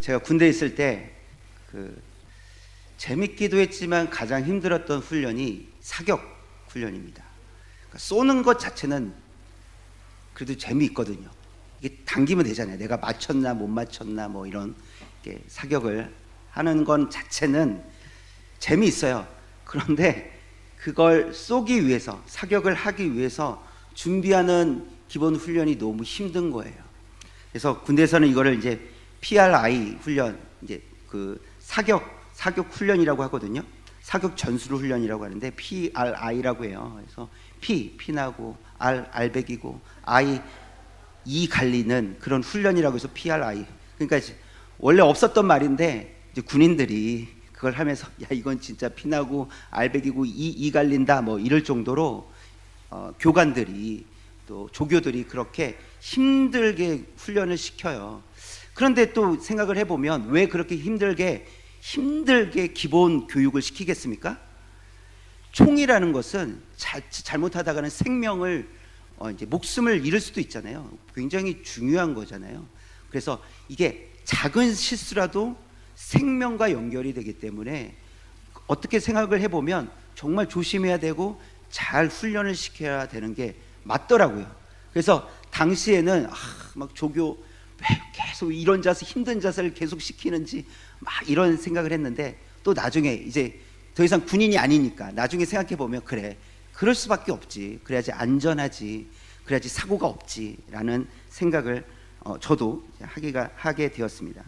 제가 군대에 있을 때 재밌기도 했지만 가장 힘들었던 훈련이 사격 훈련입니다. 그러니까 쏘는 것 자체는 그래도 재미있거든요. 이게 당기면 되잖아요. 내가 맞췄나 못 맞췄나 뭐 이런 사격을 하는 건 자체는 재미있어요. 그런데 그걸 쏘기 위해서, 사격을 하기 위해서 준비하는 기본 훈련이 너무 힘든 거예요. 그래서 군대에서는 이거를 이제 PRI 훈련, 이제 사격 훈련이라고 하거든요. 사격 전술 훈련이라고 하는데 PRI라고 해요. 그래서 피나고 알배기고 이 갈리는 그런 훈련이라고 해서 PRI. 그러니까 원래 없었던 말인데 이제 군인들이 그걸 하면서 야 이건 진짜 피나고 알배기고 이 갈린다 뭐 이럴 정도로 교관들이 또 조교들이 그렇게 힘들게 훈련을 시켜요. 그런데 또 생각을 해보면 왜 그렇게 힘들게 기본 교육을 시키겠습니까? 총이라는 것은 잘못하다가는 생명을 이제 목숨을 잃을 수도 있잖아요. 굉장히 중요한 거잖아요. 그래서 이게 작은 실수라도 생명과 연결이 되기 때문에 어떻게 생각을 해보면 정말 조심해야 되고 잘 훈련을 시켜야 되는 게 맞더라고요. 그래서 당시에는 막 조교 왜 계속 이런 자세, 힘든 자세를 계속 시키는지 막 이런 생각을 했는데 또 나중에 이제 더 이상 군인이 아니니까 나중에 생각해 보면 그래, 그럴 수밖에 없지. 그래야지 안전하지. 그래야지 사고가 없지라는 생각을 저도 하게 되었습니다.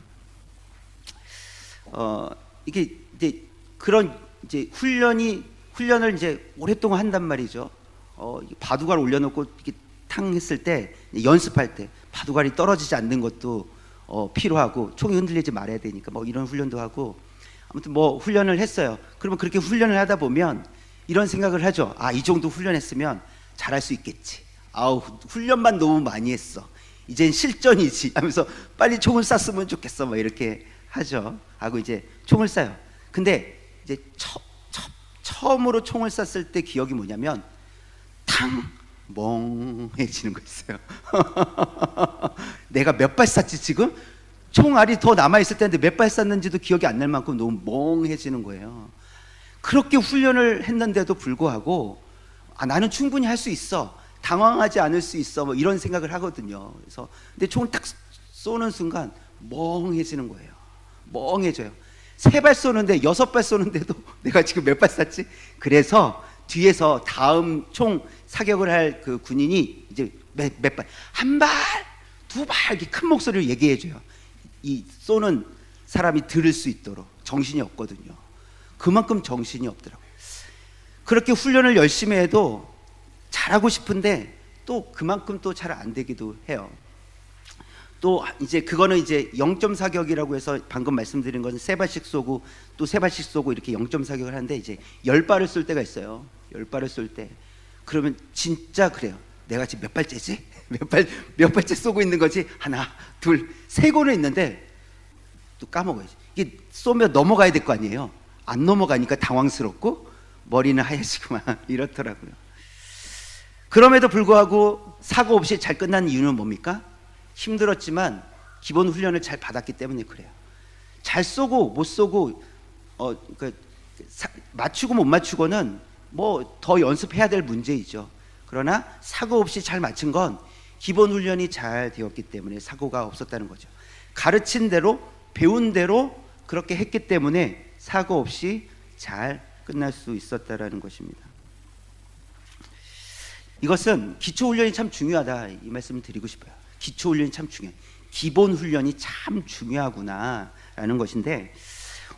이게 이제 그런 이제 훈련을 이제 오랫동안 한단 말이죠. 바둑알 올려놓고 이렇게 탕 했을 때 연습할 때 바둑알이 떨어지지 않는 것도 필요하고 총이 흔들리지 말아야 되니까 뭐 이런 훈련도 하고 아무튼 뭐 훈련을 했어요. 그러면 그렇게 훈련을 하다 보면 이런 생각을 하죠. 이 정도 훈련했으면 잘할 수 있겠지. 훈련만 너무 많이 했어. 이젠 실전이지 하면서 빨리 총을 쐈으면 좋겠어. 뭐 이렇게 하죠. 하고 이제 총을 쏴요. 근데 이제 처음으로 총을 쐈을 때 기억이 뭐냐면 멍해지는 거 있어요. 내가 몇 발 쐈지 지금? 총알이 더 남아있을 텐데 몇 발 쐈는지도 기억이 안 날 만큼 너무 멍해지는 거예요. 그렇게 훈련을 했는데도 불구하고 나는 충분히 할 수 있어, 당황하지 않을 수 있어, 뭐 이런 생각을 하거든요. 그래서 근데 총을 딱 쏘는 순간 멍해지는 거예요. 멍해져요. 3발 쏘는데 6발 쏘는데도 내가 지금 몇 발 쐈지? 그래서 뒤에서 다음 총 사격을 할 그 군인이 이제 몇 발, 1발, 2발 이렇게 큰 목소리로 얘기해줘요. 이 쏘는 사람이 들을 수 있도록. 정신이 없거든요. 그만큼 정신이 없더라고요. 그렇게 훈련을 열심히 해도 잘하고 싶은데 또 그만큼 또 잘 안 되기도 해요. 또 이제 그거는 이제 0점 사격이라고 해서 방금 말씀드린 건 3발씩 쏘고 또 3발씩 쏘고 이렇게 0점 사격을 하는데 이제 10발을 쏠 때가 있어요. 10발을 쏠 때 그러면 진짜 그래요. 내가 지금 몇 발째지? 몇 발째 쏘고 있는 거지? 하나, 둘, 3고는 있는데 또 까먹어야지. 이게 쏘면 넘어가야 될 거 아니에요. 안 넘어가니까 당황스럽고 머리는 하얘지고 막 이렇더라고요. 그럼에도 불구하고 사고 없이 잘 끝난 이유는 뭡니까? 힘들었지만 기본 훈련을 잘 받았기 때문에 그래요. 잘 쏘고 못 쏘고 맞추고 못 맞추고는 뭐 더 연습해야 될 문제이죠. 그러나 사고 없이 잘 맞춘 건 기본 훈련이 잘 되었기 때문에 사고가 없었다는 거죠. 가르친 대로 배운 대로 그렇게 했기 때문에 사고 없이 잘 끝날 수 있었다라는 것입니다. 이것은 기초훈련이 참 중요하다 이 말씀을 드리고 싶어요. 기초훈련이 참 중요해요. 기본 훈련이 참 중요하구나라는 것인데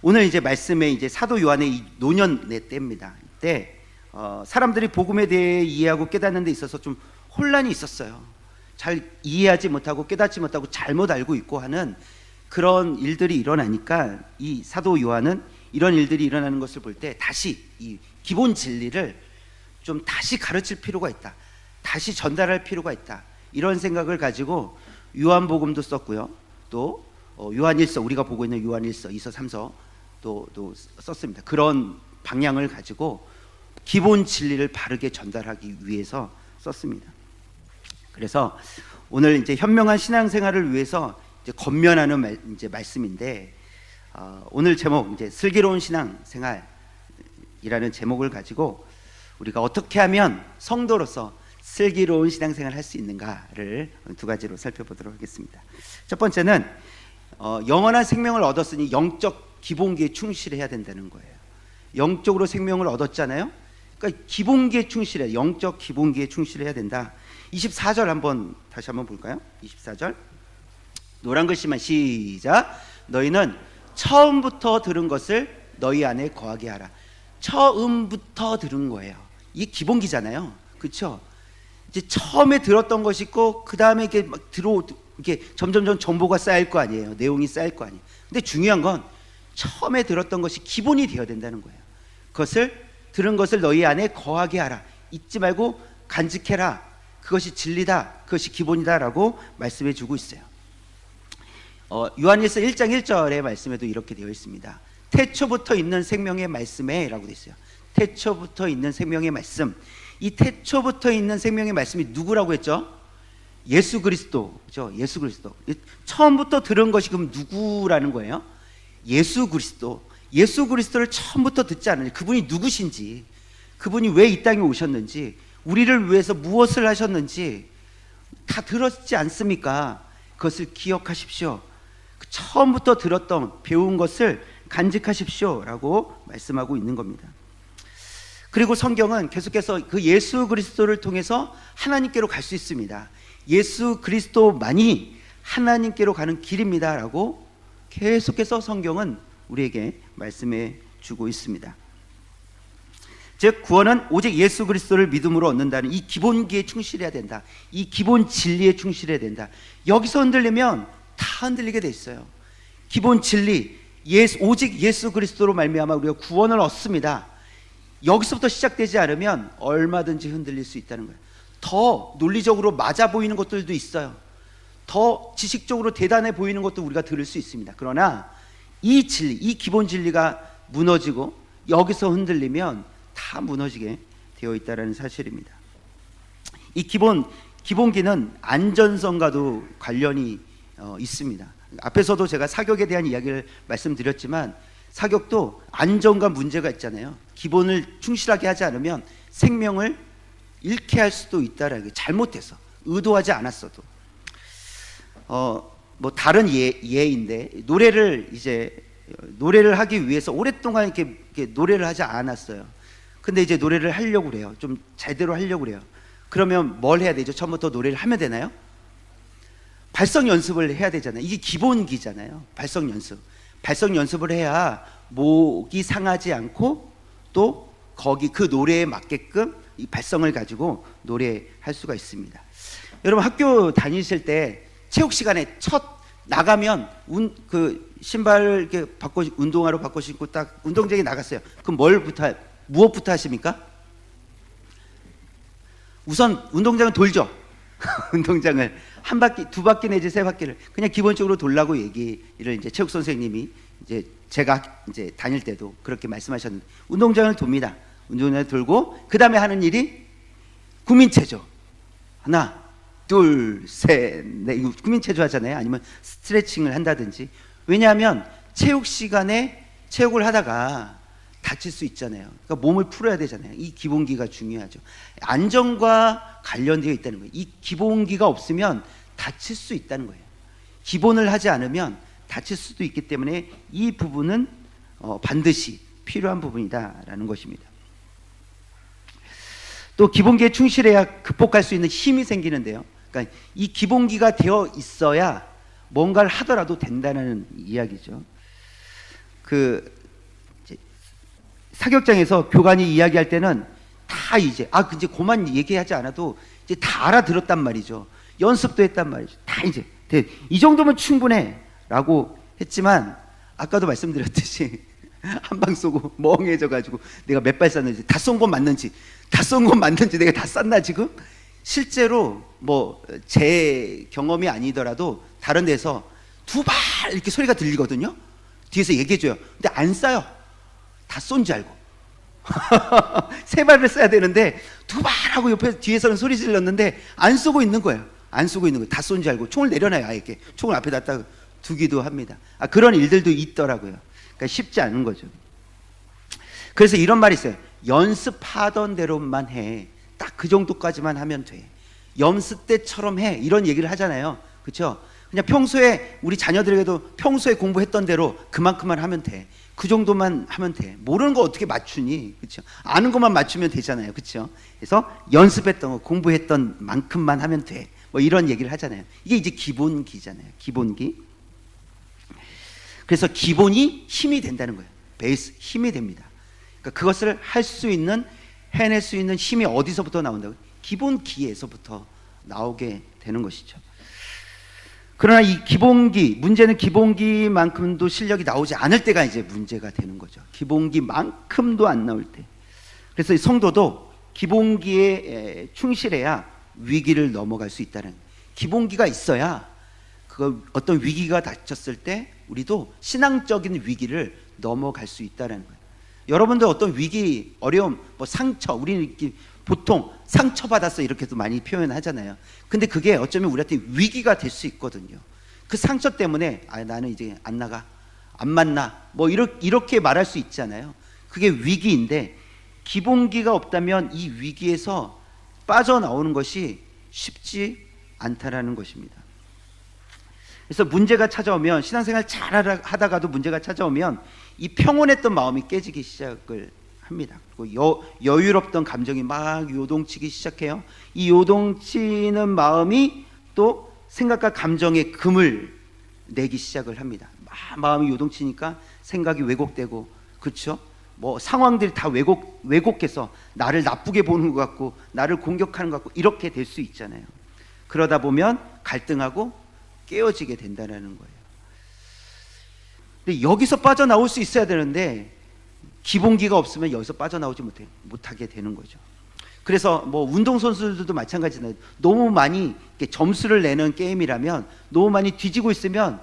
오늘 이제 말씀에 이제 사도 요한의 이 노년의 때입니다. 이때 사람들이 복음에 대해 이해하고 깨닫는 데 있어서 좀 혼란이 있었어요. 잘 이해하지 못하고 깨닫지 못하고 잘못 알고 있고 하는 그런 일들이 일어나니까 이 사도 요한은 이런 일들이 일어나는 것을 볼 때 다시 이 기본 진리를 좀 다시 가르칠 필요가 있다. 다시 전달할 필요가 있다. 이런 생각을 가지고 요한복음도 썼고요. 또 요한일서, 우리가 보고 있는 요한일서, 2서, 3서 또 썼습니다. 그런 방향을 가지고 기본 진리를 바르게 전달하기 위해서 썼습니다. 그래서 오늘 이제 현명한 신앙생활을 위해서 이제 권면하는 이제 말씀인데, 오늘 제목 이제 슬기로운 신앙생활이라는 제목을 가지고 우리가 어떻게 하면 성도로서 슬기로운 신앙생활을 할 수 있는가를 두 가지로 살펴보도록 하겠습니다. 첫 번째는 영원한 생명을 얻었으니 영적 기본기에 충실해야 된다는 거예요. 영적으로 생명을 얻었잖아요. 그러니까 기본기에 충실해, 영적 기본기에 충실해야 된다. 24절 다시 한번 볼까요? 24절 노란 글씨만 시작. 너희는 처음부터 들은 것을 너희 안에 거하게 하라. 처음부터 들은 거예요. 이게 기본기잖아요. 그렇죠? 이제 처음에 들었던 것이 있고 그 다음에 이게 막 이게 점점점 정보가 쌓일 거 아니에요. 내용이 쌓일 거 아니에요. 근데 중요한 건 처음에 들었던 것이 기본이 되어야 된다는 거예요. 들은 것을 너희 안에 거하게 하라. 잊지 말고 간직해라. 그것이 진리다. 그것이 기본이다라고 말씀해 주고 있어요. 요한일서 1장 1절의 말씀에도 이렇게 되어 있습니다. 태초부터 있는 생명의 말씀에 라고 되어 있어요. 태초부터 있는 생명의 말씀. 이 태초부터 있는 생명의 말씀이 누구라고 했죠? 예수 그리스도죠. 예수 그리스도. 처음부터 들은 것이 그럼 누구라는 거예요? 예수 그리스도. 예수 그리스도를 처음부터 듣지 않느냐. 그분이 누구신지, 그분이 왜 이 땅에 오셨는지, 우리를 위해서 무엇을 하셨는지 다 들었지 않습니까? 그것을 기억하십시오. 처음부터 들었던 배운 것을 간직하십시오 라고 말씀하고 있는 겁니다. 그리고 성경은 계속해서 그 예수 그리스도를 통해서 하나님께로 갈 수 있습니다. 예수 그리스도만이 하나님께로 가는 길입니다 라고 계속해서 성경은 우리에게 말씀해 주고 있습니다. 즉 구원은 오직 예수 그리스도를 믿음으로 얻는다는 이 기본기에 충실해야 된다. 이 기본 진리에 충실해야 된다. 여기서 흔들리면 다 흔들리게 돼 있어요. 기본 진리, 오직 예수 그리스도로 말미암아 우리가 구원을 얻습니다. 여기서부터 시작되지 않으면 얼마든지 흔들릴 수 있다는 거예요. 더 논리적으로 맞아 보이는 것들도 있어요. 더 지식적으로 대단해 보이는 것도 우리가 들을 수 있습니다. 그러나 이 진리, 이 기본 진리가 무너지고 여기서 흔들리면 다 무너지게 되어 있다는 사실입니다. 이 기본기는 안전성과도 관련이 있습니다. 앞에서도 제가 사격에 대한 이야기를 말씀드렸지만 사격도 안전과 문제가 있잖아요. 기본을 충실하게 하지 않으면 생명을 잃게 할 수도 있다라는 게, 잘못해서 의도하지 않았어도. 뭐 다른 예인데 노래를 하기 위해서 오랫동안 이렇게 노래를 하지 않았어요. 근데 이제 노래를 하려고 그래요. 좀 제대로 하려고 그래요. 그러면 뭘 해야 되죠? 처음부터 노래를 하면 되나요? 발성 연습을 해야 되잖아요. 이게 기본기잖아요. 발성 연습을 해야 목이 상하지 않고 또 그 노래에 맞게끔 이 발성을 가지고 노래할 수가 있습니다. 여러분 학교 다니실 때 체육 시간에 나가면 그 신발을 이렇게 운동화로 바꿔 신고 딱 운동장에 나갔어요. 그럼 무엇부터 하십니까? 우선 운동장을 돌죠. 운동장을 한 바퀴, 두 바퀴 내지 세 바퀴를 그냥 기본적으로 돌라고 얘기를 이제 체육 선생님이 제가 다닐 때도 그렇게 말씀하셨는데, 운동장을 돕니다. 운동장을 돌고 그 다음에 하는 일이 구민체조. 하나, 둘, 셋, 넷. 이거 구민체조 하잖아요. 아니면 스트레칭을 한다든지. 왜냐하면 체육 시간에 체육을 하다가 다칠 수 있잖아요. 그러니까 몸을 풀어야 되잖아요. 이 기본기가 중요하죠. 안전과 관련되어 있다는 거예요. 이 기본기가 없으면 다칠 수 있다는 거예요. 기본을 하지 않으면 다칠 수도 있기 때문에 이 부분은 반드시 필요한 부분이다라는 것입니다. 또 기본기에 충실해야 극복할 수 있는 힘이 생기는데요. 그러니까 이 기본기가 되어 있어야 뭔가를 하더라도 된다는 이야기죠. 사격장에서 교관이 이야기할 때는 다 이제 그만 얘기하지 않아도 이제 다 알아들었단 말이죠. 연습도 했단 말이죠. 다 이제 이 정도면 충분해라고 했지만 아까도 말씀드렸듯이 한 방 쏘고 멍해져가지고 내가 몇 발 쐈는지, 다 쏜 건 맞는지 내가 다 쐈나 지금? 실제로 뭐 제 경험이 아니더라도 다른 데서 두 발 이렇게 소리가 들리거든요. 뒤에서 얘기해줘요. 근데 안 쏴요. 다 쏜 줄 알고. 세 발을 쏴야 되는데 두 발 하고 옆에서 뒤에서는 소리 질렀는데 안 쏘고 있는 거예요. 안 쏘고 있는 거 다 쏜 줄 알고 총을 내려놔요. 아예 이렇게 총을 앞에다 딱 두기도 합니다. 그런 일들도 있더라고요. 그러니까 쉽지 않은 거죠. 그래서 이런 말이 있어요. 연습하던 대로만 해. 딱 그 정도까지만 하면 돼. 연습 때처럼 해. 이런 얘기를 하잖아요. 그렇죠? 그냥 평소에 우리 자녀들에게도 평소에 공부했던 대로 그만큼만 하면 돼. 그 정도만 하면 돼. 모르는 거 어떻게 맞추니? 그렇죠? 아는 것만 맞추면 되잖아요. 그렇죠? 그래서 연습했던 거, 공부했던 만큼만 하면 돼. 뭐 이런 얘기를 하잖아요. 이게 이제 기본기잖아요. 기본기. 그래서 기본이 힘이 된다는 거예요. 베이스, 힘이 됩니다. 그러니까 그것을 할 수 있는, 해낼 수 있는 힘이 어디서부터 나온다고요? 기본기에서부터 나오게 되는 것이죠. 그러나 이 기본기, 문제는 기본기만큼도 실력이 나오지 않을 때가 이제 문제가 되는 거죠. 기본기만큼도 안 나올 때. 그래서 이 성도도 기본기에 충실해야 위기를 넘어갈 수 있다는, 기본기가 있어야 그 어떤 위기가 닥쳤을 때 우리도 신앙적인 위기를 넘어갈 수 있다는 거예요. 여러분들 어떤 위기, 어려움, 뭐 상처, 우리는 보통 상처받았어 이렇게도 많이 표현하잖아요. 근데 그게 어쩌면 우리한테 위기가 될 수 있거든요. 그 상처 때문에 나는 이제 안 나가, 안 만나, 뭐 이렇게 말할 수 있잖아요. 그게 위기인데 기본기가 없다면 이 위기에서 빠져나오는 것이 쉽지 않다라는 것입니다. 그래서 문제가 찾아오면, 신앙생활 잘 하다가도 문제가 찾아오면 이 평온했던 마음이 깨지기 시작을 합니다. 그리고 여유롭던 감정이 막 요동치기 시작해요. 이 요동치는 마음이 또 생각과 감정의 금을 내기 시작을 합니다. 마음이 요동치니까 생각이 왜곡되고, 그렇죠? 뭐 상황들이 다 왜곡해서 나를 나쁘게 보는 것 같고, 나를 공격하는 것 같고, 이렇게 될 수 있잖아요. 그러다 보면 갈등하고 깨어지게 된다는 거예요. 근데 여기서 빠져나올 수 있어야 되는데 기본기가 없으면 여기서 빠져나오지 못하게 되는 거죠. 그래서 뭐 운동선수들도 마찬가지잖아요. 너무 많이 점수를 내는 게임이라면, 너무 많이 뒤지고 있으면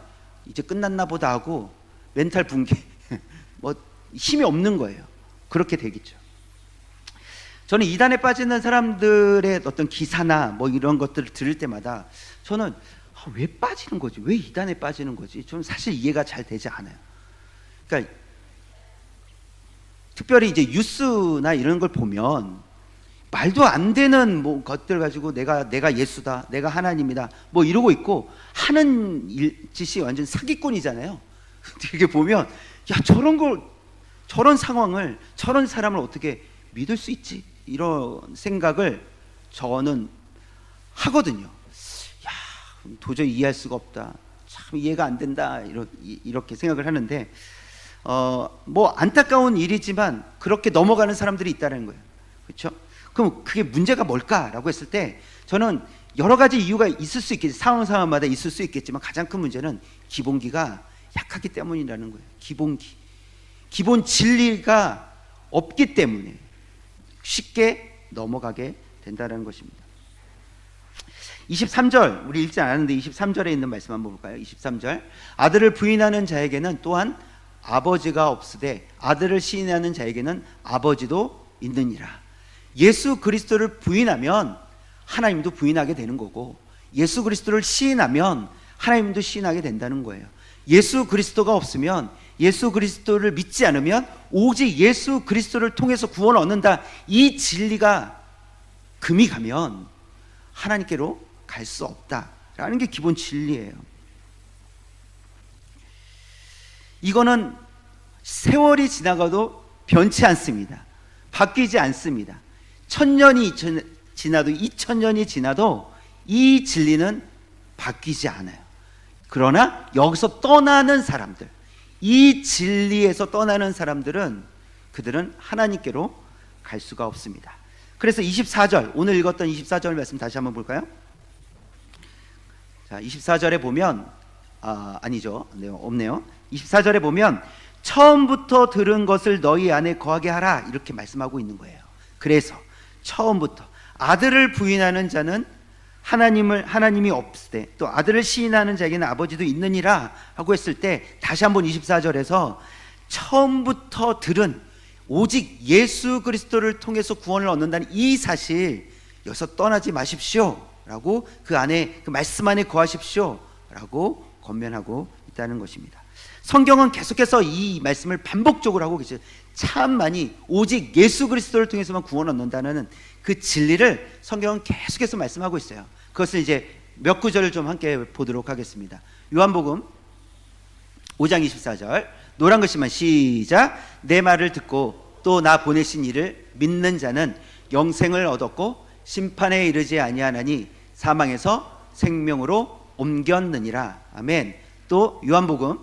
이제 끝났나 보다 하고 멘탈 붕괴, 뭐 힘이 없는 거예요. 그렇게 되겠죠. 저는 이단에 빠지는 사람들의 어떤 기사나 뭐 이런 것들을 들을 때마다 저는 왜 빠지는 거지? 왜 이단에 빠지는 거지? 좀 사실 이해가 잘 되지 않아요. 그러니까 특별히 이제 뉴스나 이런 걸 보면 말도 안 되는 뭐 것들 가지고 내가 예수다, 내가 하나님이다, 뭐 이러고 있고, 하는 짓이 완전 사기꾼이잖아요. 이렇게 보면 저런 상황을, 저런 사람을 어떻게 믿을 수 있지? 이런 생각을 저는 하거든요. 도저히 이해할 수가 없다, 참 이해가 안 된다, 이렇게 생각을 하는데, 뭐 안타까운 일이지만 그렇게 넘어가는 사람들이 있다는 거예요. 그렇죠? 그럼 그게 문제가 뭘까라고 했을 때 저는 여러 가지 이유가 있을 수 있겠지, 상황마다 있을 수 있겠지만 가장 큰 문제는 기본기가 약하기 때문이라는 거예요. 기본 진리가 없기 때문에 쉽게 넘어가게 된다는 것입니다. 23절, 우리 읽지 않았는데 23절에 있는 말씀 한번 볼까요? 23절, 아들을 부인하는 자에게는 또한 아버지가 없으되 아들을 시인하는 자에게는 아버지도 있느니라. 예수 그리스도를 부인하면 하나님도 부인하게 되는 거고, 예수 그리스도를 시인하면 하나님도 시인하게 된다는 거예요. 예수 그리스도가 없으면, 예수 그리스도를 믿지 않으면 오직 예수 그리스도를 통해서 구원을 얻는다, 이 진리가 금이 가면 하나님께로 갈 수 없다라는 게 기본 진리예요. 이거는 세월이 지나가도 변치 않습니다. 바뀌지 않습니다. 1000년이 지나도 2000년이 지나도 이 진리는 바뀌지 않아요. 그러나 여기서 떠나는 사람들, 이 진리에서 떠나는 사람들은 그들은 하나님께로 갈 수가 없습니다. 그래서 24절, 오늘 읽었던 24절 말씀 다시 한번 볼까요? 자, 24절에 보면 아니죠. 네, 없네요. 24절에 보면 처음부터 들은 것을 너희 안에 거하게 하라, 이렇게 말씀하고 있는 거예요. 그래서 처음부터 아들을 부인하는 자는 하나님이 없으되 또 아들을 시인하는 자에게는 아버지도 있느니라 하고 했을 때, 다시 한번 24절에서 처음부터 들은 오직 예수 그리스도를 통해서 구원을 얻는다는 이 사실, 여기서 떠나지 마십시오, 라고 그 안에 그 말씀 안에 거하십시오 라고 권면하고 있다는 것입니다. 성경은 계속해서 이 말씀을 반복적으로 하고 계세요. 참 많이 오직 예수 그리스도를 통해서만 구원 얻는다는 그 진리를 성경은 계속해서 말씀하고 있어요. 그것을 이제 몇 구절을 좀 함께 보도록 하겠습니다. 요한복음 5장 24절 노란 글씨만 시작. 내 말을 듣고 또 나 보내신 이를 믿는 자는 영생을 얻었고 심판에 이르지 아니하나니 사망에서 생명으로 옮겼느니라. 아멘. 또 요한복음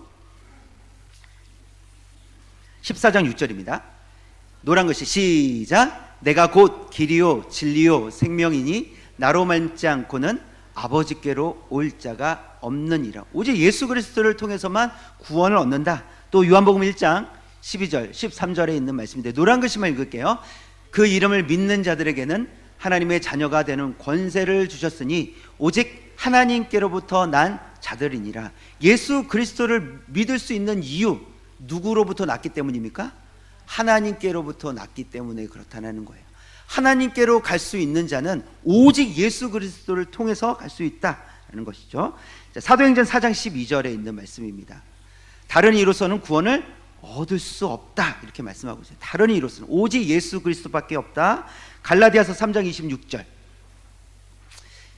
14장 6절입니다. 노란 글씨 시작. 내가 곧 길이요 진리요 생명이니 나로 말지 않고는 아버지께로 올 자가 없느니라. 오직 예수 그리스도를 통해서만 구원을 얻는다. 또 요한복음 1장 12절 13절에 있는 말씀인데 노란 글씨만 읽을게요. 그 이름을 믿는 자들에게는 하나님의 자녀가 되는 권세를 주셨으니 오직 하나님께로부터 난 자들이니라. 예수 그리스도를 믿을 수 있는 이유, 누구로부터 났기 때문입니까? 하나님께로부터 났기 때문에 그렇다는 거예요. 하나님께로 갈 수 있는 자는 오직 예수 그리스도를 통해서 갈 수 있다는 것이죠. 사도행전 4장 12절에 있는 말씀입니다. 다른 이로서는 구원을 얻을 수 없다 이렇게 말씀하고 있어요. 다른 이로서는 오직 예수 그리스도밖에 없다. 갈라디아서 3장 26절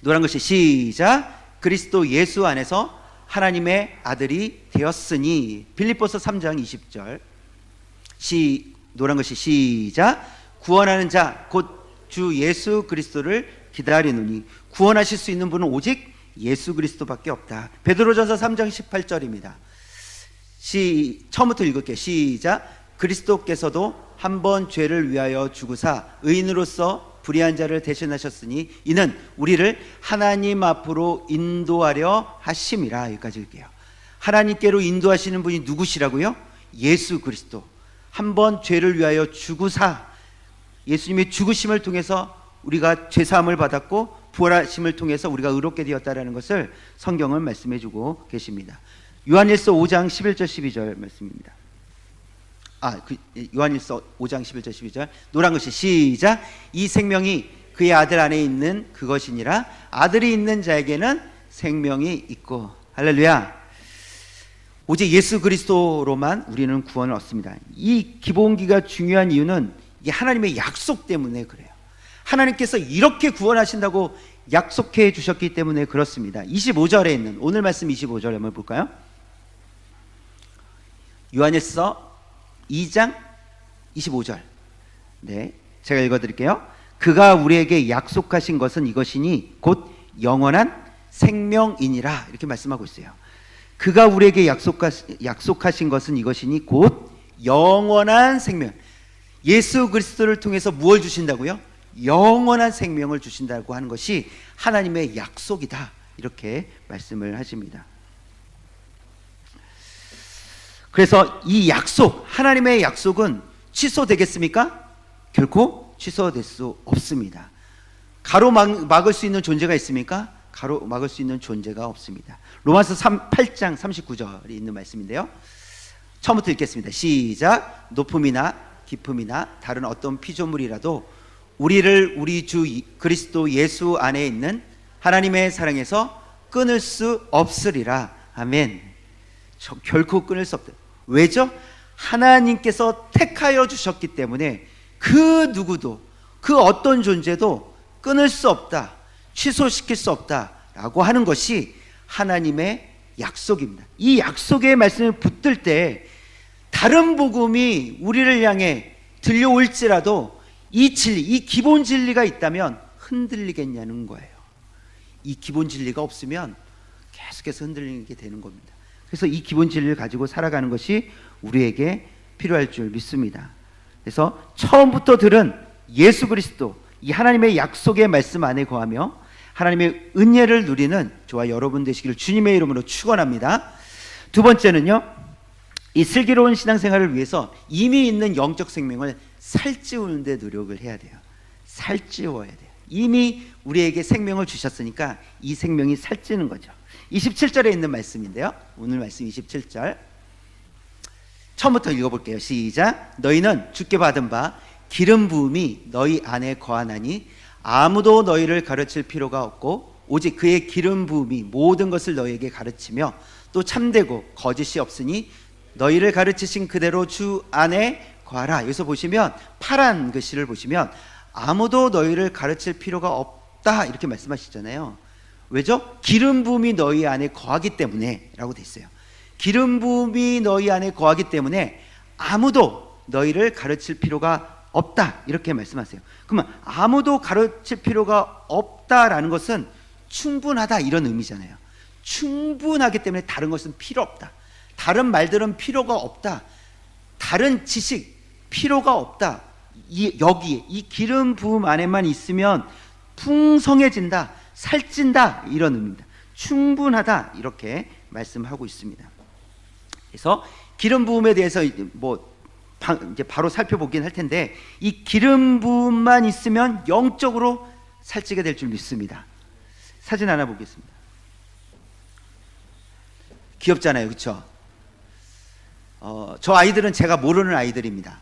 노란 글씨 시작. 그리스도 예수 안에서 하나님의 아들이 되었으니. 빌립보서 3장 20절 노란 글씨 시작. 구원하는 자 곧 주 예수 그리스도를 기다리노니. 구원하실 수 있는 분은 오직 예수 그리스도밖에 없다. 베드로전서 3장 18절입니다. 처음부터 읽을게요. 시작. 그리스도께서도 한 번 죄를 위하여 죽으사 의인으로서 불의한 자를 대신하셨으니 이는 우리를 하나님 앞으로 인도하려 하심이라. 여기까지 읽을게요. 하나님께로 인도하시는 분이 누구시라고요? 예수 그리스도. 한 번 죄를 위하여 죽으사, 예수님의 죽으심을 통해서 우리가 죄사함을 받았고 부활하심을 통해서 우리가 의롭게 되었다라는 것을 성경은 말씀해 주고 계십니다. 요한일서 5장 11절 12절 말씀입니다. 요한일서 5장 11절 12절 노란 글씨 시작. 이 생명이 그의 아들 안에 있는 그것이니라. 아들이 있는 자에게는 생명이 있고. 할렐루야. 오직 예수 그리스도로만 우리는 구원을 얻습니다. 이 기본기가 중요한 이유는 이게 하나님의 약속 때문에 그래요. 하나님께서 이렇게 구원하신다고 약속해 주셨기 때문에 그렇습니다. 25절에 있는 오늘 말씀 25절 한번 볼까요? 요한일서 2장 25절. 네, 제가 읽어드릴게요. 그가 우리에게 약속하신 것은 이것이니 곧 영원한 생명이니라. 이렇게 말씀하고 있어요. 그가 우리에게 약속하신 것은 이것이니 곧 영원한 생명. 예수 그리스도를 통해서 무엇을 주신다고요? 영원한 생명을 주신다고 하는 것이 하나님의 약속이다. 이렇게 말씀을 하십니다. 그래서 이 약속, 하나님의 약속은 취소되겠습니까? 결코 취소될 수 없습니다. 가로막을 수 있는 존재가 있습니까? 가로막을 수 있는 존재가 없습니다. 로마서 8장 39절이 있는 말씀인데요. 처음부터 읽겠습니다. 시작. 높음이나 깊음이나 다른 어떤 피조물이라도 우리를 우리 주 그리스도 예수 안에 있는 하나님의 사랑에서 끊을 수 없으리라. 아멘. 결코 끊을 수 없다. 왜죠? 하나님께서 택하여 주셨기 때문에 그 누구도, 그 어떤 존재도 끊을 수 없다, 취소시킬 수 없다라고 하는 것이 하나님의 약속입니다. 이 약속의 말씀을 붙들 때 다른 복음이 우리를 향해 들려올지라도 이 진리, 이 기본 진리가 있다면 흔들리겠냐는 거예요. 이 기본 진리가 없으면 계속해서 흔들리게 되는 겁니다. 그래서 이 기본 진리를 가지고 살아가는 것이 우리에게 필요할 줄 믿습니다. 그래서 처음부터 들은 예수 그리스도, 이 하나님의 약속의 말씀 안에 거하며 하나님의 은혜를 누리는 저와 여러분 되시기를 주님의 이름으로 축원합니다. 두 번째는요, 이 슬기로운 신앙생활을 위해서 이미 있는 영적 생명을 살찌우는 데 노력을 해야 돼요. 살찌워야 돼요. 이미 우리에게 생명을 주셨으니까 이 생명이 살찌는 거죠. 27절에 있는 말씀인데요, 오늘 말씀 27절 처음부터 읽어볼게요. 시작. 너희는 주께 받은 바 기름 부음이 너희 안에 거하나니 아무도 너희를 가르칠 필요가 없고 오직 그의 기름 부음이 모든 것을 너희에게 가르치며 또 참되고 거짓이 없으니 너희를 가르치신 그대로 주 안에 거하라. 여기서 보시면 파란 글씨를 보시면 아무도 너희를 가르칠 필요가 없다 이렇게 말씀하시잖아요. 왜죠? 기름 부음이 너희 안에 거하기 때문에 라고 돼 있어요. 기름 부음이 너희 안에 거하기 때문에 아무도 너희를 가르칠 필요가 없다 이렇게 말씀하세요. 그러면 아무도 가르칠 필요가 없다라는 것은 충분하다 이런 의미잖아요. 충분하기 때문에 다른 것은 필요 없다. 다른 말들은 필요가 없다. 다른 지식 필요가 없다. 여기에 이 기름 부음 안에만 있으면 풍성해진다, 살찐다 이런 의미입니다. 충분하다 이렇게 말씀하고 있습니다. 그래서 기름 부음에 대해서 이제 바로 살펴보긴 할 텐데 이 기름 부음만 있으면 영적으로 살찌게 될 줄 믿습니다. 사진 하나 보겠습니다. 귀엽잖아요, 그렇죠? 저 아이들은 제가 모르는 아이들입니다.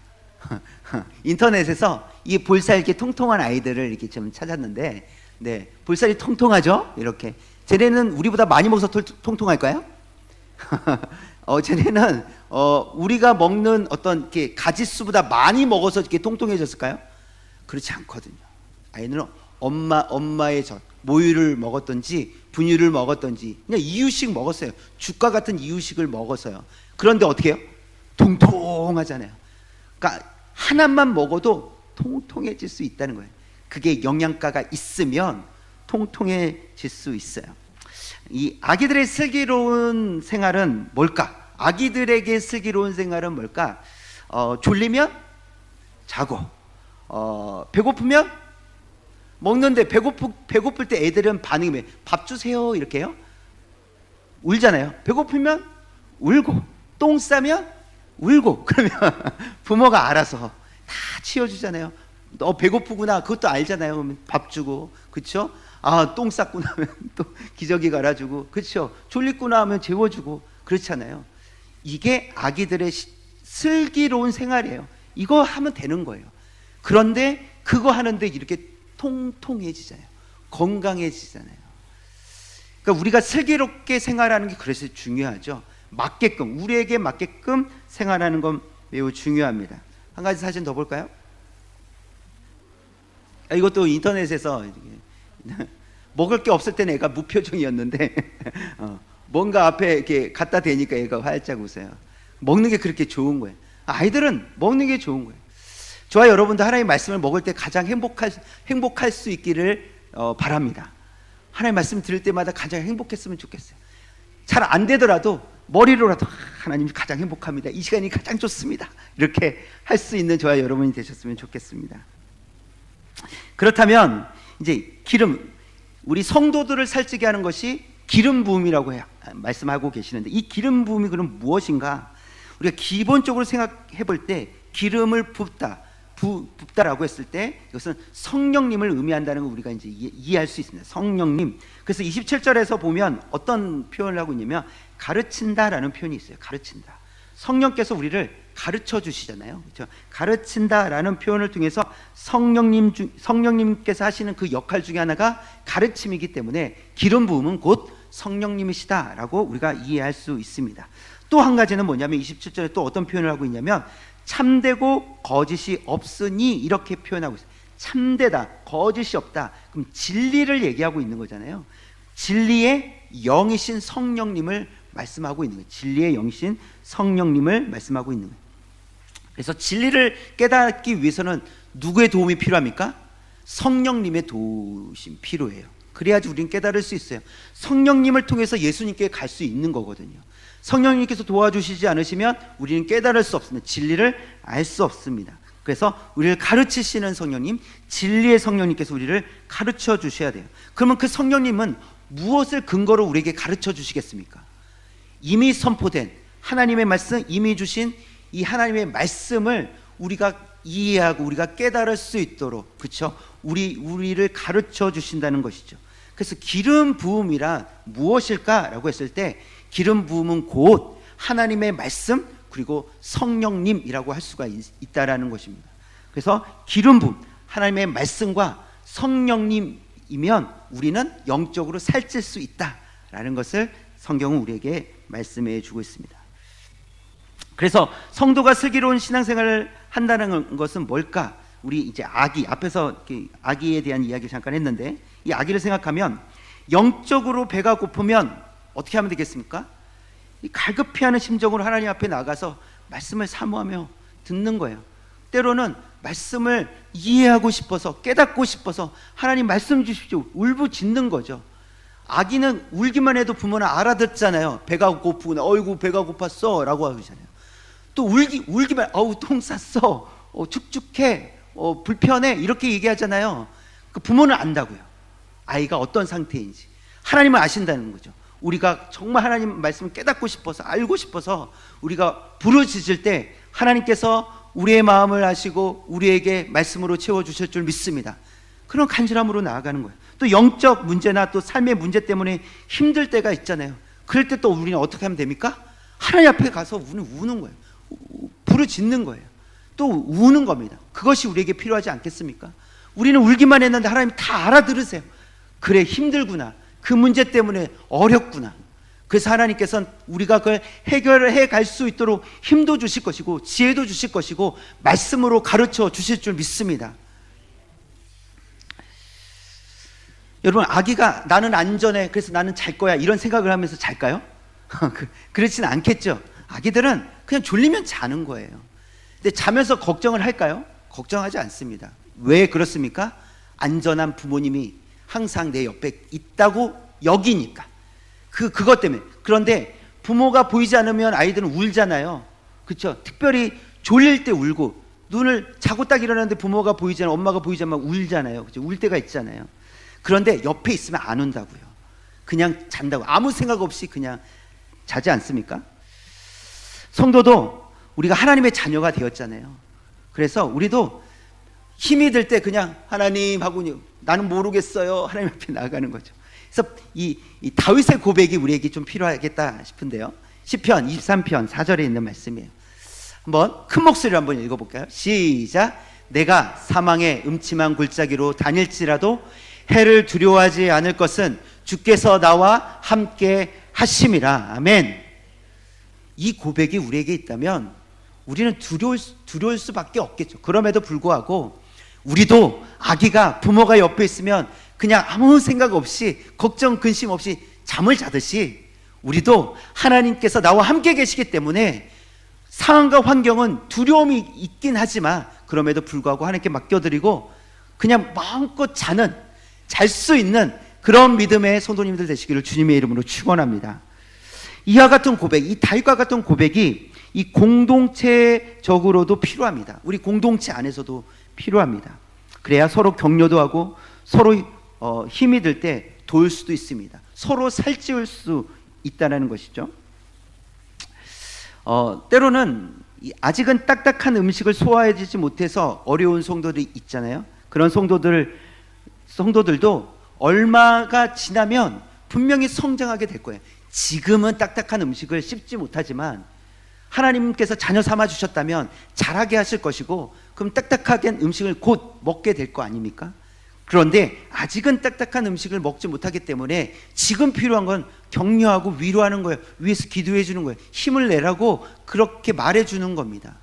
인터넷에서 이 볼살 이렇게 통통한 아이들을 이렇게 좀 찾았는데, 네, 볼살이 통통하죠? 이렇게. 쟤네는 우리보다 많이 먹어서 통통할까요? 쟤네는 우리가 먹는 어떤 이렇게 가짓수보다 많이 먹어서 이렇게 통통해졌을까요? 그렇지 않거든요. 아이들은 엄마의 젖, 모유를 먹었던지 분유를 먹었던지 그냥 이유식 먹었어요. 죽과 같은 이유식을 먹었어요. 그런데 어떻게 해요? 통통하잖아요. 그러니까 하나만 먹어도 통통해질 수 있다는 거예요. 그게 영양가가 있으면 통통해질 수 있어요. 이 아기들의 슬기로운 생활은 뭘까? 아기들에게 슬기로운 생활은 뭘까? 졸리면 자고, 배고프면 먹는데 배고플 때 애들은 반응이 왜? 밥 주세요 이렇게 해요? 울잖아요. 배고프면 울고, 똥 싸면 울고. 그러면 부모가 알아서 다 치워주잖아요. 너 배고프구나 그것도 알잖아요. 그러면 밥 주고, 그렇죠? 똥 쌌구나 하면 또 기저귀 갈아주고, 그렇죠? 졸리구나 하면 재워주고, 그렇잖아요. 이게 아기들의 슬기로운 생활이에요. 이거 하면 되는 거예요. 그런데 그거 하는데 이렇게 통통해지잖아요. 건강해지잖아요. 그러니까 우리가 슬기롭게 생활하는 게 그래서 중요하죠. 맞게끔, 우리에게 맞게끔 생활하는 건 매우 중요합니다. 한 가지 사진 더 볼까요? 이것도 인터넷에서 먹을 게 없을 때는 애가 무표정이었는데 뭔가 앞에 이렇게 갖다 대니까 애가 활짝 웃어요. 먹는 게 그렇게 좋은 거예요. 아이들은 먹는 게 좋은 거예요. 저와 여러분도 하나님의 말씀을 먹을 때 가장 행복할 수 있기를 바랍니다. 하나님의 말씀 들을 때마다 가장 행복했으면 좋겠어요. 잘 안 되더라도 머리로라도 하나님 가장 행복합니다. 이 시간이 가장 좋습니다. 이렇게 할 수 있는 저와 여러분이 되셨으면 좋겠습니다. 그렇다면 이제 우리 성도들을 살찌게 하는 것이 기름 부음이라고 말씀하고 계시는데, 이 기름 부음이 그럼 무엇인가? 우리가 기본적으로 생각해 볼 때 기름을 붓다라고 했을 때 이것은 성령님을 의미한다는 걸 우리가 이제 이해할 수 있습니다. 성령님. 그래서 27절에서 보면 어떤 표현을 하고 있냐면 가르친다라는 표현이 있어요. 가르친다. 성령께서 우리를 가르쳐 주시잖아요. 그렇죠? 가르친다라는 표현을 통해서 성령님께서 하시는 그 역할 중에 하나가 가르침이기 때문에 기름 부음은 곧 성령님이시다라고 우리가 이해할 수 있습니다. 또 한 가지는 뭐냐면 27절에 또 어떤 표현을 하고 있냐면 참되고 거짓이 없으니 이렇게 표현하고 있어요. 참되다, 거짓이 없다. 그럼 진리를 얘기하고 있는 거잖아요. 진리의 영이신 성령님을 말씀하고 있는 거예요. 진리의 영이신 성령님을 말씀하고 있는 거예요. 그래서 진리를 깨닫기 위해서는 누구의 도움이 필요합니까? 성령님의 도움이 필요해요. 그래야지 우리는 깨달을 수 있어요. 성령님을 통해서 예수님께 갈 수 있는 거거든요. 성령님께서 도와주시지 않으시면 우리는 깨달을 수 없습니다. 진리를 알 수 없습니다. 그래서 우리를 가르치시는 성령님, 진리의 성령님께서 우리를 가르쳐 주셔야 돼요. 그러면 그 성령님은 무엇을 근거로 우리에게 가르쳐 주시겠습니까? 이미 선포된 하나님의 말씀, 이미 주신 이 하나님의 말씀을 우리가 이해하고 우리가 깨달을 수 있도록, 그렇죠? 우리를 가르쳐 주신다는 것이죠. 그래서 기름 부음이란 무엇일까라고 했을 때 기름 부음은 곧 하나님의 말씀 그리고 성령님이라고 할 수가 있다라는 것입니다. 그래서 기름 부음, 하나님의 말씀과 성령님 이면 우리는 영적으로 살찔 수 있다라는 것을 성경은 우리에게 말씀해 주고 있습니다. 그래서 성도가 슬기로운 신앙생활을 한다는 것은 뭘까? 우리 이제 아기, 앞에서 아기에 대한 이야기 잠깐 했는데, 이 아기를 생각하면 영적으로 배가 고프면 어떻게 하면 되겠습니까? 이 갈급해하는 심정으로 하나님 앞에 나가서 말씀을 사모하며 듣는 거예요. 때로는 말씀을 이해하고 싶어서, 깨닫고 싶어서 하나님 말씀 주십시오, 울부짖는 거죠. 아기는 울기만 해도 부모는 알아듣잖아요. 배가 고프구나, 어이구 배가 고팠어 라고 하잖아요. 또 울기만, 어우 똥 쌌어, 축축해, 불편해, 이렇게 얘기하잖아요. 그 부모는 안다고요. 아이가 어떤 상태인지 하나님은 아신다는 거죠. 우리가 정말 하나님 말씀을 깨닫고 싶어서, 알고 싶어서 우리가 부르짖을 때 하나님께서 우리의 마음을 아시고 우리에게 말씀으로 채워주실 줄 믿습니다. 그런 간절함으로 나아가는 거예요. 또 영적 문제나 또 삶의 문제 때문에 힘들 때가 있잖아요. 그럴 때 또 우리는 어떻게 하면 됩니까? 하나님 앞에 가서 우는 거예요. 부르짖는 거예요. 또 우는 겁니다. 그것이 우리에게 필요하지 않겠습니까? 우리는 울기만 했는데 하나님 다 알아들으세요. 그래, 힘들구나, 그 문제 때문에 어렵구나. 그래서 하나님께서는 우리가 그걸 해결해 갈 수 있도록 힘도 주실 것이고 지혜도 주실 것이고 말씀으로 가르쳐 주실 줄 믿습니다. 여러분, 아기가 나는 안전해, 그래서 나는 잘 거야, 이런 생각을 하면서 잘까요? 그렇지는 않겠죠. 아기들은 그냥 졸리면 자는 거예요. 근데 자면서 걱정을 할까요? 걱정하지 않습니다. 왜 그렇습니까? 안전한 부모님이 항상 내 옆에 있다고 여기니까. 그것 때문에. 그런데 부모가 보이지 않으면 아이들은 울잖아요. 그렇죠? 특별히 졸릴 때 울고, 눈을 자고 딱 일어났는데 부모가 보이지 않아, 엄마가 보이지 않으면 울잖아요. 그렇죠? 울 때가 있잖아요. 그런데 옆에 있으면 안 운다고요. 그냥 잔다고, 아무 생각 없이 그냥 자지 않습니까? 성도도 우리가 하나님의 자녀가 되었잖아요. 그래서 우리도 힘이 들 때 그냥 하나님 하고, 나는 모르겠어요, 하나님 앞에 나아가는 거죠. 그래서 이 다윗의 고백이 우리에게 좀 필요하겠다 싶은데요. 시편 23편 4절에 있는 말씀이에요. 한번 큰 목소리로 한번 읽어볼까요? 시작. 내가 사망의 음침한 골짜기로 다닐지라도 해를 두려워하지 않을 것은 주께서 나와 함께 하심이라. 아멘. 이 고백이 우리에게 있다면 우리는 두려울 수밖에 없겠죠. 그럼에도 불구하고 우리도 아기가 부모가 옆에 있으면 그냥 아무 생각 없이, 걱정 근심 없이 잠을 자듯이 우리도 하나님께서 나와 함께 계시기 때문에 상황과 환경은 두려움이 있긴 하지만 그럼에도 불구하고 하나님께 맡겨드리고 그냥 마음껏 잘 수 있는 그런 믿음의 성도님들 되시기를 주님의 이름으로 축원합니다. 이와 같은 고백, 이 다윗과 같은 고백이 이 공동체적으로도 필요합니다. 우리 공동체 안에서도 필요합니다. 그래야 서로 격려도 하고 서로 힘이 들 때 도울 수도 있습니다. 서로 살찌울 수 있다는 것이죠. 때로는 아직은 딱딱한 음식을 소화해주지 못해서 어려운 성도들이 있잖아요. 그런 성도들도 얼마가 지나면 분명히 성장하게 될 거예요. 지금은 딱딱한 음식을 씹지 못하지만 하나님께서 자녀 삼아 주셨다면 잘하게 하실 것이고, 그럼 딱딱한 음식을 곧 먹게 될 거 아닙니까? 그런데 아직은 딱딱한 음식을 먹지 못하기 때문에 지금 필요한 건 격려하고 위로하는 거예요. 위에서 기도해 주는 거예요. 힘을 내라고 그렇게 말해 주는 겁니다.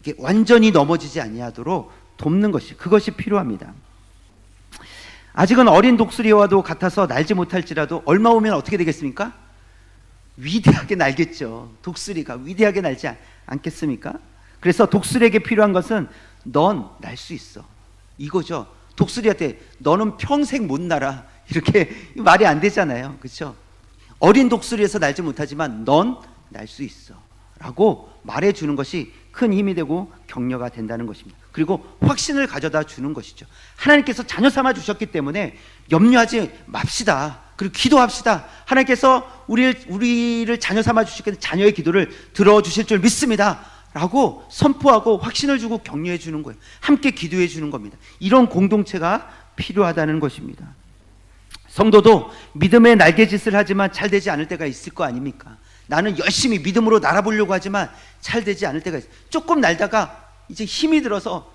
이게 완전히 넘어지지 아니하도록 돕는 것이, 그것이 필요합니다. 아직은 어린 독수리와도 같아서 날지 못할지라도 얼마 오면 어떻게 되겠습니까? 위대하게 날겠죠. 독수리가 위대하게 날지 않겠습니까? 그래서 독수리에게 필요한 것은 넌 날 수 있어, 이거죠. 독수리한테 너는 평생 못 날아, 이렇게 말이 안 되잖아요. 그렇죠? 어린 독수리에서 날지 못하지만 넌 날 수 있어 라고 말해주는 것이 큰 힘이 되고 격려가 된다는 것입니다. 그리고 확신을 가져다 주는 것이죠. 하나님께서 자녀 삼아 주셨기 때문에 염려하지 맙시다. 그리고 기도합시다. 하나님께서 우리를 자녀 삼아 주시기 때문에 자녀의 기도를 들어주실 줄 믿습니다 라고 선포하고 확신을 주고 격려해 주는 거예요. 함께 기도해 주는 겁니다. 이런 공동체가 필요하다는 것입니다. 성도도 믿음의 날개짓을 하지만 잘 되지 않을 때가 있을 거 아닙니까? 나는 열심히 믿음으로 날아보려고 하지만 잘 되지 않을 때가 있어요. 조금 날다가 이제 힘이 들어서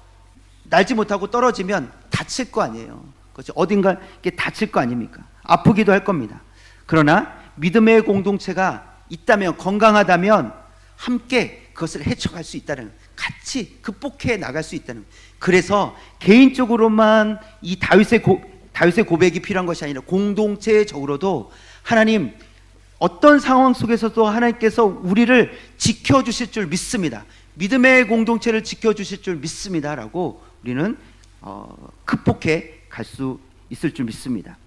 날지 못하고 떨어지면 다칠 거 아니에요. 그렇죠? 어딘가 이렇게 다칠 거 아닙니까? 아프기도 할 겁니다. 그러나 믿음의 공동체가 있다면, 건강하다면 함께 그것을 헤쳐갈 수 있다는, 같이 극복해 나갈 수 있다는. 그래서 개인적으로만 이 다윗의 고백이 필요한 것이 아니라 공동체적으로도 하나님 어떤 상황 속에서도 하나님께서 우리를 지켜주실 줄 믿습니다. 믿음의 공동체를 지켜주실 줄 믿습니다라고 우리는 극복해 갈 수 있을 줄 믿습니다.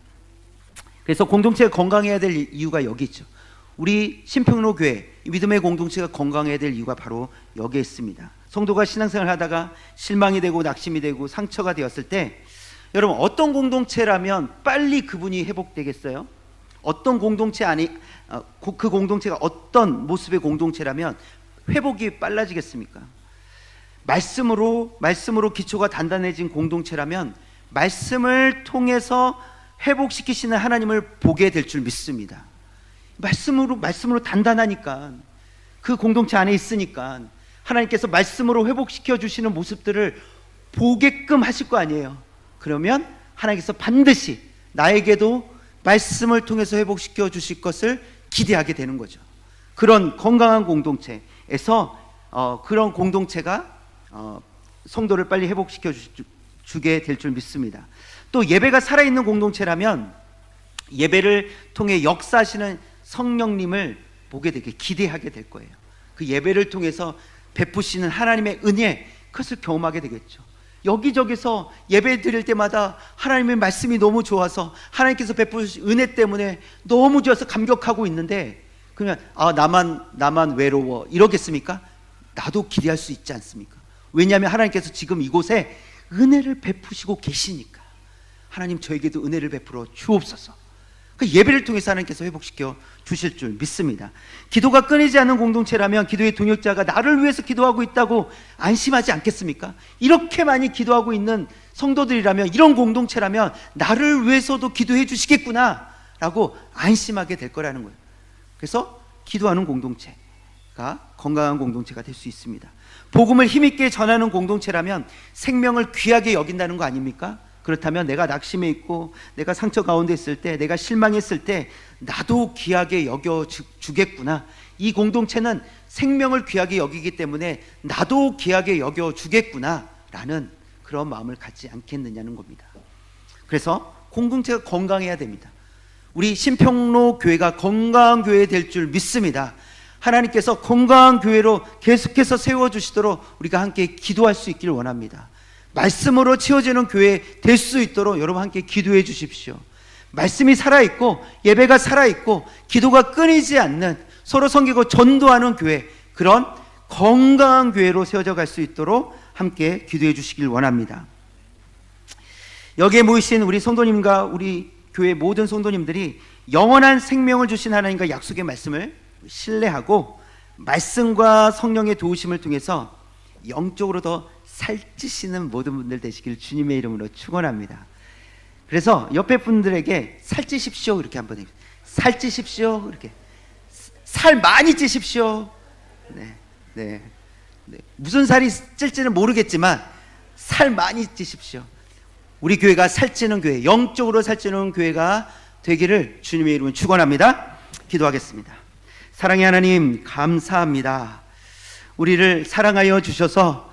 그래서 공동체가 건강해야 될 이유가 여기 있죠. 우리 신평로 교회 믿음의 공동체가 건강해야 될 이유가 바로 여기에 있습니다. 성도가 신앙생활을 하다가 실망이 되고 낙심이 되고 상처가 되었을 때, 여러분 어떤 공동체라면 빨리 그분이 회복되겠어요? 어떤 공동체 그 공동체가 어떤 모습의 공동체라면 회복이 빨라지겠습니까? 말씀으로 기초가 단단해진 공동체라면 말씀을 통해서 회복시키시는 하나님을 보게 될 줄 믿습니다. 말씀으로 단단하니까, 그 공동체 안에 있으니까 하나님께서 말씀으로 회복시켜 주시는 모습들을 보게끔 하실 거 아니에요. 그러면 하나님께서 반드시 나에게도 말씀을 통해서 회복시켜 주실 것을 기대하게 되는 거죠. 그런 건강한 공동체에서 그런 공동체가 성도를 빨리 회복시켜 주게 될 줄 믿습니다. 또 예배가 살아있는 공동체라면 예배를 통해 역사하시는 성령님을 보게 되게 기대하게 될 거예요. 그 예배를 통해서 베푸시는 하나님의 은혜, 그것을 경험하게 되겠죠. 여기저기서 예배 드릴 때마다 하나님의 말씀이 너무 좋아서 하나님께서 베푸신 은혜 때문에 너무 좋아서 감격하고 있는데, 그냥 나만 외로워 이러겠습니까? 나도 기대할 수 있지 않습니까? 왜냐하면 하나님께서 지금 이곳에 은혜를 베푸시고 계시니까. 하나님 저에게도 은혜를 베풀어 주옵소서. 그 예배를 통해서 하나님께서 회복시켜 주실 줄 믿습니다. 기도가 끊이지 않는 공동체라면 기도의 동역자가 나를 위해서 기도하고 있다고 안심하지 않겠습니까? 이렇게 많이 기도하고 있는 성도들이라면, 이런 공동체라면 나를 위해서도 기도해 주시겠구나 라고 안심하게 될 거라는 거예요. 그래서 기도하는 공동체가 건강한 공동체가 될 수 있습니다. 복음을 힘있게 전하는 공동체라면 생명을 귀하게 여긴다는 거 아닙니까? 그렇다면 내가 낙심해 있고 내가 상처 가운데 있을 때, 내가 실망했을 때 나도 귀하게 여겨주겠구나, 이 공동체는 생명을 귀하게 여기기 때문에 나도 귀하게 여겨주겠구나 라는 그런 마음을 갖지 않겠느냐는 겁니다. 그래서 공동체가 건강해야 됩니다. 우리 신평로 교회가 건강한 교회 될 줄 믿습니다. 하나님께서 건강한 교회로 계속해서 세워주시도록 우리가 함께 기도할 수 있기를 원합니다. 말씀으로 채워지는 교회 될 수 있도록 여러분 함께 기도해 주십시오. 말씀이 살아있고 예배가 살아있고 기도가 끊이지 않는, 서로 섬기고 전도하는 교회, 그런 건강한 교회로 세워져 갈 수 있도록 함께 기도해 주시길 원합니다. 여기에 모이신 우리 성도님과 우리 교회 모든 성도님들이 영원한 생명을 주신 하나님과 약속의 말씀을 신뢰하고 말씀과 성령의 도우심을 통해서 영적으로 더 살찌시는 모든 분들 되시길 주님의 이름으로 축원합니다. 그래서 옆에 분들에게 살찌십시오 이렇게 한번 해주세요. 살찌십시오, 이렇게 살 많이 찌십시오. 네. 무슨 살이 찔지는 모르겠지만 살 많이 찌십시오. 우리 교회가 살찌는 교회, 영적으로 살찌는 교회가 되기를 주님의 이름으로 축원합니다. 기도하겠습니다. 사랑의 하나님, 감사합니다. 우리를 사랑하여 주셔서,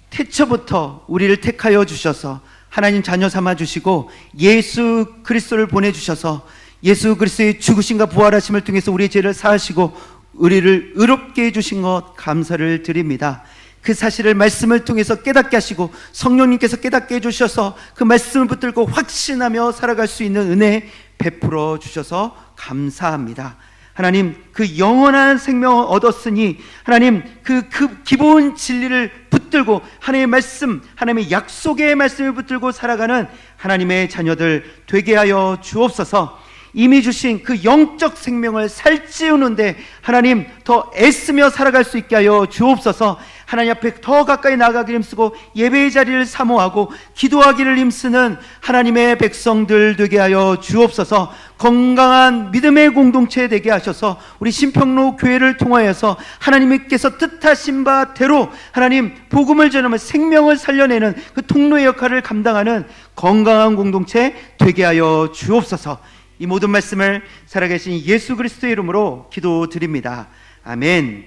태초부터 우리를 택하여 주셔서 하나님 자녀 삼아 주시고 예수 그리스도를 보내주셔서 예수 그리스도의 죽으심과 부활하심을 통해서 우리의 죄를 사하시고 우리를 의롭게 해주신 것 감사를 드립니다. 그 사실을 말씀을 통해서 깨닫게 하시고 성령님께서 깨닫게 해주셔서 그 말씀을 붙들고 확신하며 살아갈 수 있는 은혜 베풀어 주셔서 감사합니다. 하나님, 그 영원한 생명을 얻었으니 하나님 그 기본 진리를 붙들고 하나님의 말씀, 하나님의 약속의 말씀을 붙들고 살아가는 하나님의 자녀들 되게 하여 주옵소서. 이미 주신 그 영적 생명을 살찌우는데 하나님 더 애쓰며 살아갈 수 있게 하여 주옵소서. 하나님 앞에 더 가까이 나아가기를 힘쓰고 예배의 자리를 사모하고 기도하기를 힘쓰는 하나님의 백성들 되게 하여 주옵소서. 건강한 믿음의 공동체 되게 하셔서 우리 신평로 교회를 통하여서 하나님께서 뜻하신 바대로 하나님 복음을 전하며 생명을 살려내는 그 통로의 역할을 감당하는 건강한 공동체 되게 하여 주옵소서. 이 모든 말씀을 살아계신 예수 그리스도의 이름으로 기도드립니다. 아멘.